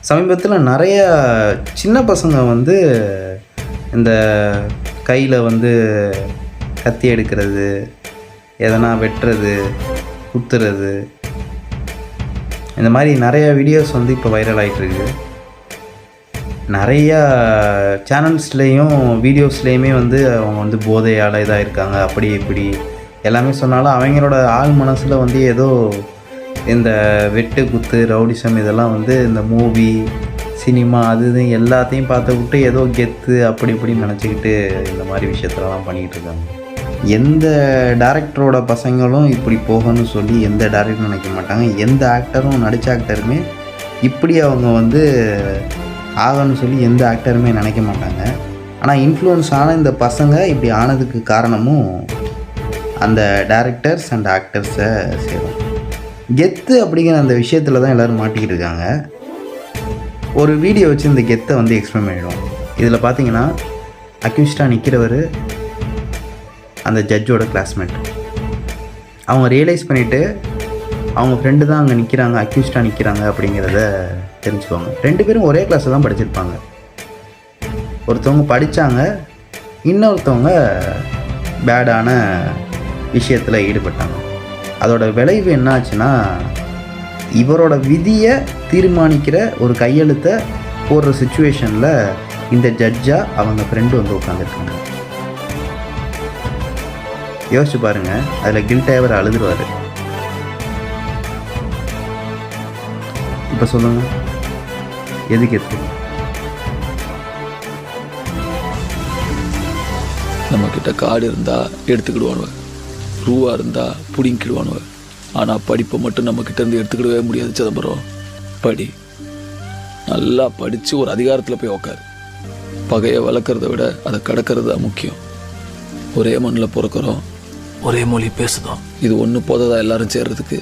சமீபத்தில் நிறைய சின்ன பசங்க வந்து இந்த கையில் வந்து கத்தி எடுக்கிறது, எதனா வெட்டுறது, குத்துறது, இந்த மாதிரி நிறைய வீடியோஸ் வந்து இப்போ வைரல் ஆகிட்டுருக்கு. நிறையா சேனல்ஸ்லேயும் வீடியோஸ்லேயுமே வந்து அவங்க வந்து போதையால் இதாக இருக்காங்க, அப்படி இப்படி எல்லாமே சொன்னாலும் அவங்களோட ஆள் மனசில் வந்து ஏதோ இந்த வெட்டு குத்து ரவுடிசம் இதெல்லாம் வந்து இந்த மூவி சினிமா அது இது எல்லாத்தையும் பார்த்து விட்டு ஏதோ கெத்து அப்படி இப்படின்னு நினச்சிக்கிட்டு இந்த மாதிரி விஷயத்துலலாம் பண்ணிக்கிட்டு இருக்காங்க. எந்த டேரக்டரோட பசங்களும் இப்படி போகணும்னு சொல்லி எந்த டேரக்டரும் நினைக்க மாட்டாங்க. எந்த ஆக்டரும் நடித்த ஆக்டருமே இப்படி அவங்க வந்து ஆகணும்னு சொல்லி எந்த ஆக்டருமே நினைக்க மாட்டாங்க. ஆனால் இன்ஃப்ளூயன்ஸ் ஆன இந்த பசங்க இப்படி ஆனதுக்கு காரணமும் அந்த டேரக்டர்ஸ் அண்ட் ஆக்டர்ஸை சேரும். கெத்து அப்படிங்கிற அந்த விஷயத்தில் தான் எல்லோரும் மாட்டிக்கிட்டு இருக்காங்க. ஒரு வீடியோ வச்சு இந்த கெத்தை வந்து எக்ஸ்பிளைன் பண்ணிவிடும். இதில் பார்த்தீங்கன்னா அக்யூஸ்டாக நிற்கிறவர் அந்த ஜட்ஜோட கிளாஸ்மேட். அவங்க ரியலைஸ் பண்ணிவிட்டு அவங்க ஃப்ரெண்டு தான் அங்கே நிற்கிறாங்க, அக்யூஸ்டாக நிற்கிறாங்க அப்படிங்கிறத தெரிஞ்சுக்குவாங்க. 2 பேரும் ஒரே கிளாஸில் தான் படிச்சிருப்பாங்க. ஒருத்தவங்க படித்தாங்க, இன்னொருத்தவங்க பேடான விஷயத்தில் ஈடுபட்டாங்க. அதோட விளைவு என்ன ஆச்சுன்னா, இவரோட விதியை தீர்மானிக்கிற ஒரு கையெழுத்தை போடுற சுச்சுவேஷனில் இந்த ஜட்ஜாக அவங்க ஃப்ரெண்டு வந்து உட்காந்துருக்காங்க. யோசிச்சு பாருங்கள், அதில் கில்ட்டாக அவர் அழுதுருவார். இப்போ சொல்லுங்கள், எதுக்கு எது நம்மக்கிட்ட காடு இருந்தால் எடுத்துக்கிடுவானுவ, ரூவா இருந்தால் பிடிங்கிடுவானுவ. ஆனால் படிப்பை மட்டும் நம்மக்கிட்ட இருந்து எடுத்துக்கிடவே முடியாது சிதம்பரம். படி, நல்லா படித்து ஒரு அதிகாரத்தில் போய் உக்காரு. பகையை வளர்க்குறத விட அதை கடக்கிறது தான் முக்கியம். ஒரே மண்ணில் பிறக்கிறோம், ஒரே மொழி பேசுதோம். இது ஒன்று போததா எல்லாரும் சேர்றதுக்கு.